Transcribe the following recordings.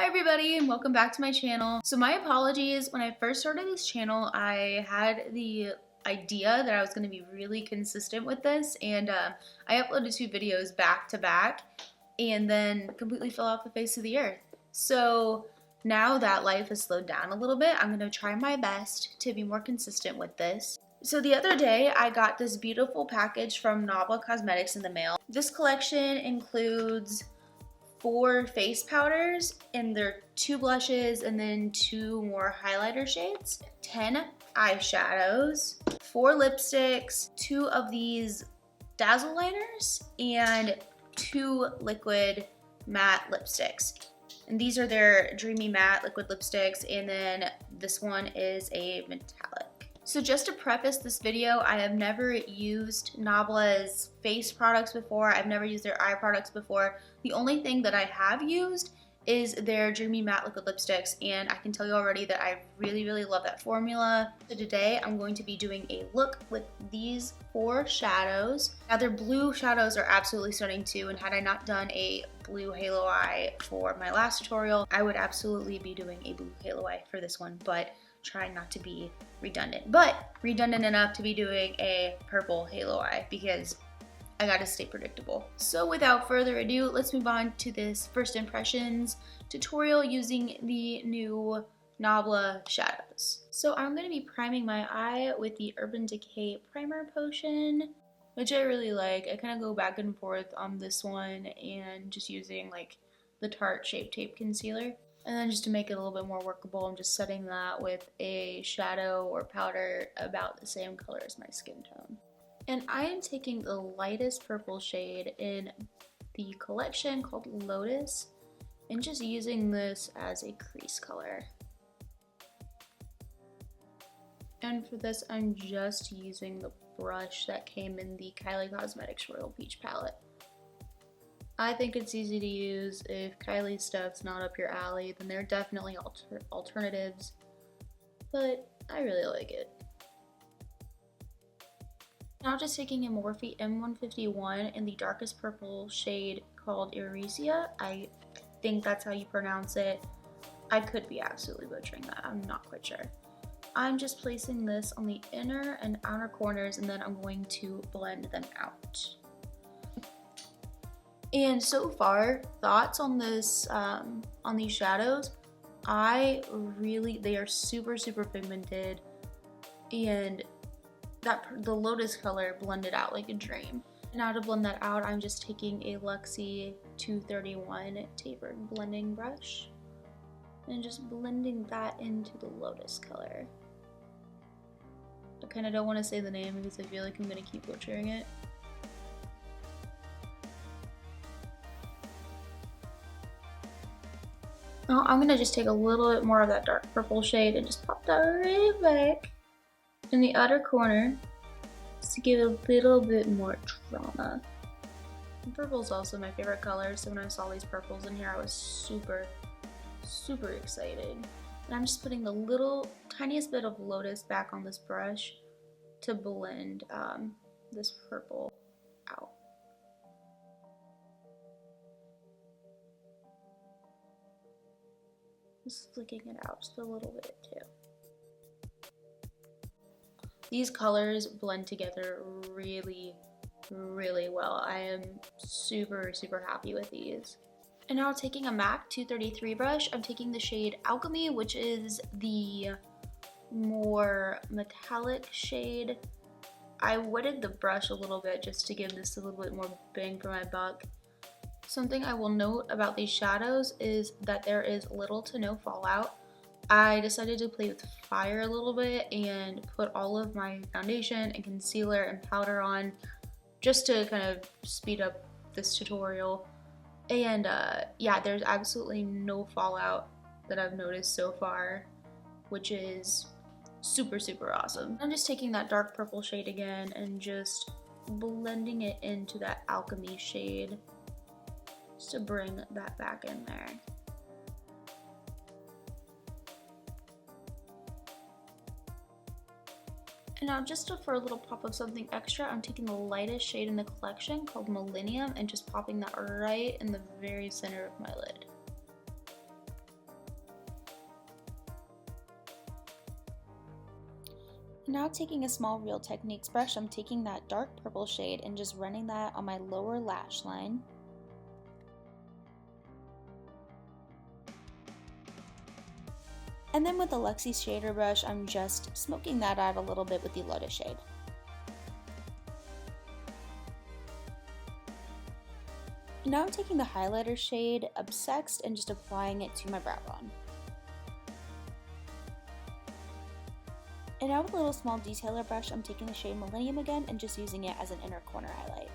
Hi everybody and welcome back to my channel. So my apologies, when I first started this channel I had the idea that I was going to be really consistent with this, and I uploaded 2 videos back to back and then completely fell off the face of the earth. So now that life has slowed down a little bit, I'm going to try my best to be more consistent with this. So the other day I got this beautiful package from Nabla Cosmetics in the mail. This collection includes 4 face powders, and there are 2 blushes and then 2 more highlighter shades, 10 eyeshadows, 4 lipsticks, 2 of these dazzle liners, and 2 liquid matte lipsticks. And these are their Dreamy Matte liquid lipsticks, and then this one is a metallic. So just to preface this video, I have never used Nabla's face products before. I've never used their eye products before. The only thing that I have used is their Dreamy Matte liquid lipsticks, and I can tell you already that I really love that formula. So today I'm going to be doing a look with these 4 shadows. Now their blue shadows are absolutely stunning too, and had I not done a blue halo eye for my last tutorial, I would absolutely be doing a blue halo eye for this one, but trying not to be redundant, but redundant enough to be doing a purple halo eye because I gotta stay predictable. So without further ado, let's move on to this first impressions tutorial using the new Nabla shadows. So I'm gonna be priming my eye with the Urban Decay primer potion, which I really like. I kind of go back and forth on this one and just using like the Tarte Shape Tape concealer. And then just to make it a little bit more workable, I'm just setting that with a shadow or powder about the same color as my skin tone. And I am taking the lightest purple shade in the collection called Lotus and just using this as a crease color. And for this, I'm just using the brush that came in the Kylie Cosmetics Royal Peach palette. I think it's easy to use. If Kylie's stuff's not up your alley, then there are definitely alternatives, but I really like it. Now just taking a Morphe M151 in the darkest purple shade called Eresia. I think that's how you pronounce it. I could be absolutely butchering that, I'm not quite sure. I'm just placing this on the inner and outer corners, and then I'm going to blend them out. And so far, thoughts on this, on these shadows, they are super pigmented, and the Lotus color blended out like a dream. Now to blend that out, I'm just taking a Luxie 231 tapered blending brush and just blending that into the Lotus color. I kind of don't want to say the name because I feel like I'm going to keep butchering it. Now I'm going to just take a little bit more of that dark purple shade and just pop that right back in the outer corner just to give it a little bit more drama. And purple is also my favorite color, so when I saw these purples in here I was super excited. And I'm just putting the tiniest bit of Lotus back on this brush to blend this purple out. Just flicking it out just a little bit too. These colors blend together really well. I am super happy with these. And now taking a MAC 233 brush, I'm taking the shade Alchemy, which is the more metallic shade. I wetted the brush a little bit just to give this a little bit more bang for my buck. Something I will note about these shadows is that there is little to no fallout. I decided to play with fire a little bit and put all of my foundation and concealer and powder on just to kind of speed up this tutorial. And yeah, there's absolutely no fallout that I've noticed so far, which is super awesome. I'm just taking that dark purple shade again and just blending it into that Alchemy shade just to bring that back in there. And now just for a little pop of something extra, I'm taking the lightest shade in the collection called Millineum and just popping that right in the very center of my lid. Now taking a small Real Techniques brush, I'm taking that dark purple shade and just running that on my lower lash line. And then with the Luxie shader brush, I'm just smoking that out a little bit with the Lotus shade. Now I'm taking the highlighter shade Obsexed and just applying it to my brow bone. And now with a little small detailer brush, I'm taking the shade Millennium again and just using it as an inner corner highlight.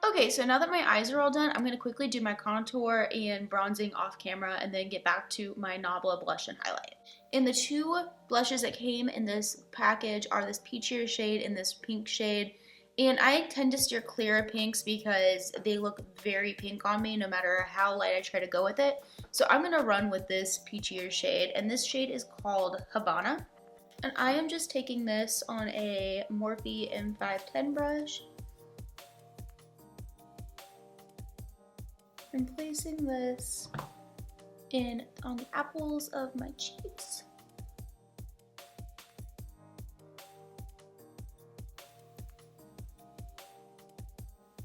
Okay, so now that my eyes are all done, I'm going to quickly do my contour and bronzing off camera and then get back to my Nabla blush and highlight. And the two blushes that came in this package are this peachier shade and this pink shade. And I tend to steer clear of pinks because they look very pink on me no matter how light I try to go with it. So I'm going to run with this peachier shade, and this shade is called Habana. And I am just taking this on a Morphe M510 brush and placing this on the apples of my cheeks.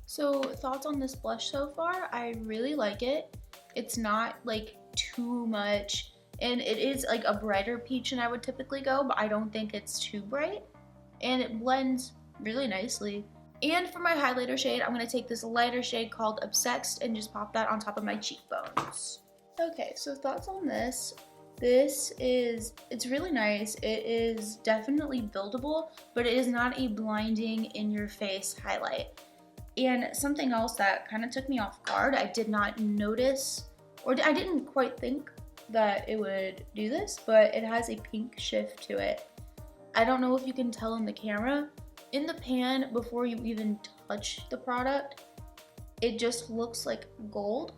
So thoughts on this blush so far? I really like it. It's not like too much, and it is like a brighter peach than I would typically go, but I don't think it's too bright, and it blends really nicely. And for my highlighter shade, I'm going to take this lighter shade called Obsexed and just pop that on top of my cheekbones. Okay, so thoughts on this. It's really nice. It is definitely buildable, but it is not a blinding in your face highlight. And something else that kind of took me off guard, I did not notice, or I didn't quite think that it would do this, but it has a pink shift to it. I don't know if you can tell in the camera. In the pan, before you even touch the product, it just looks like gold.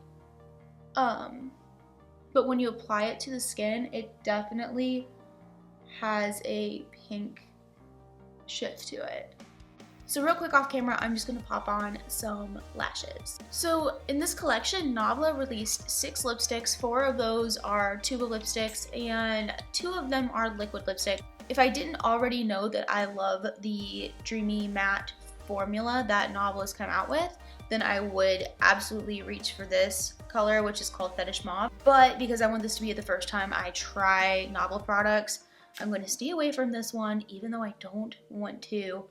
But when you apply it to the skin, it definitely has a pink shift to it. So real quick off camera, I'm just going to pop on some lashes. So in this collection, Nabla released 6 lipsticks. 4 of those are tuba lipsticks and 2 of them are liquid lipstick. If I didn't already know that I love the Dreamy Matte formula that Nabla's come out with, then I would absolutely reach for this color, which is called Fetish Mauve. But because I want this to be the first time I try Nabla products, I'm going to stay away from this one, even though I don't want to.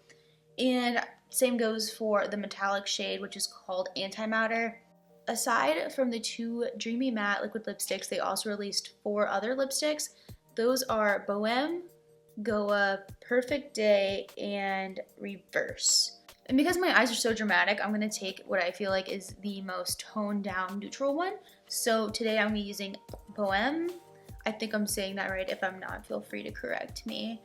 And same goes for the metallic shade, which is called Antimatter. Aside from the 2 Dreamy Matte liquid lipsticks, they also released 4 other lipsticks. Those are Bohéme, Goa, Perfect Day, and Reverse. And because my eyes are so dramatic, I'm going to take what I feel like is the most toned down neutral one. So today I'm using Bohéme. I think I'm saying that right. If I'm not, feel free to correct me.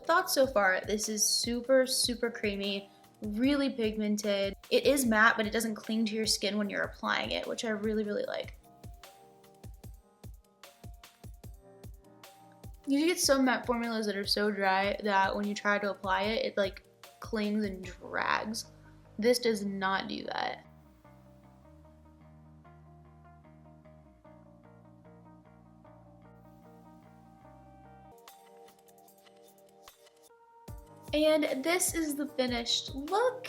Thoughts so far, this is super creamy, really pigmented. It is matte, but it doesn't cling to your skin when you're applying it, which I really like. You get some matte formulas that are so dry that when you try to apply it, it like clings and drags. This does not do that. And this is the finished look.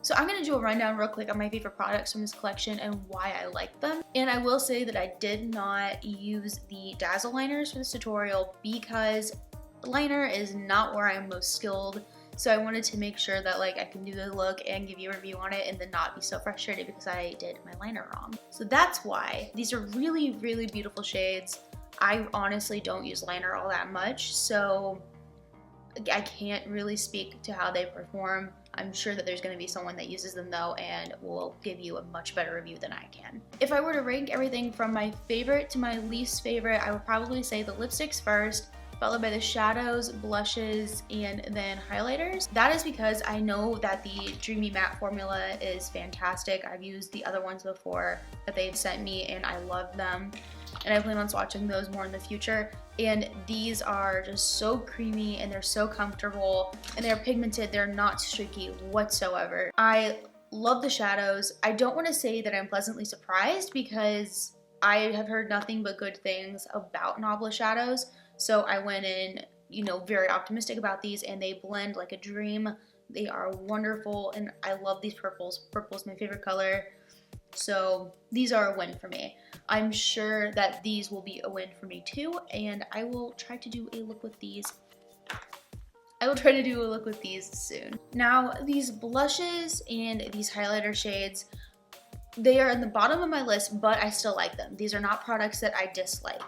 So I'm going to do a rundown real quick on my favorite products from this collection and why I like them. And I will say that I did not use the Dazzle liners for this tutorial because liner is not where I'm most skilled. So I wanted to make sure that like I can do the look and give you a review on it and then not be so frustrated because I did my liner wrong. So that's why. These are really beautiful shades. I honestly don't use liner all that much, so I can't really speak to how they perform. I'm sure that there's going to be someone that uses them though and will give you a much better review than I can. If I were to rank everything from my favorite to my least favorite, I would probably say the lipsticks first, followed by the shadows, blushes, and then highlighters. That is because I know that the Dreamy Matte formula is fantastic. I've used the other ones before that they've sent me and I love them. And I plan on swatching those more in the future. And these are just so creamy and they're so comfortable and they're pigmented. They're not streaky whatsoever. I love the shadows. I don't want to say that I'm pleasantly surprised because I have heard nothing but good things about Nabla shadows, so I went in, you know, very optimistic about these, and they blend like a dream. They are wonderful, and I love these purples. Purple is my favorite color, so these are a win for me. I'm sure that these will be a win for me too, and I will try to do a look with these. Soon. Now, these blushes and these highlighter shades, they are in the bottom of my list, but I still like them. These are not products that I dislike.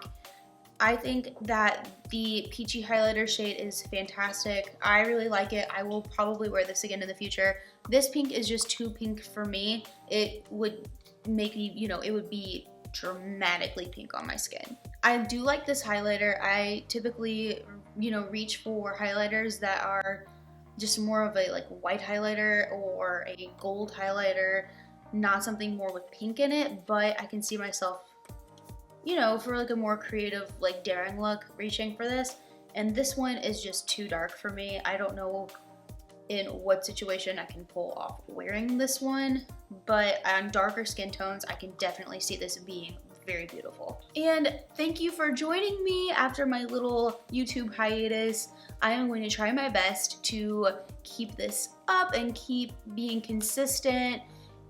I think that the peachy highlighter shade is fantastic. I really like it. I will probably wear this again in the future. This pink is just too pink for me. It would make me, you know, it would be dramatically pink on my skin. I do like this highlighter. I typically, you know, reach for highlighters that are just more of a like white highlighter or a gold highlighter, not something more with pink in it, but I can see myself, you know, for like a more creative, like daring look, reaching for this. And this one is just too dark for me. I don't know in what situation I can pull off wearing this one, but on darker skin tones, I can definitely see this being very beautiful. And thank you for joining me after my little YouTube hiatus. I am going to try my best to keep this up and keep being consistent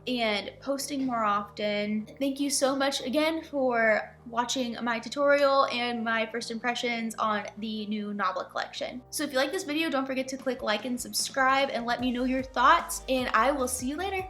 and posting more often. Thank you so much again for watching my tutorial and my first impressions on the new Nabla collection. So if you like this video, don't forget to click like and subscribe and let me know your thoughts, and I will see you later.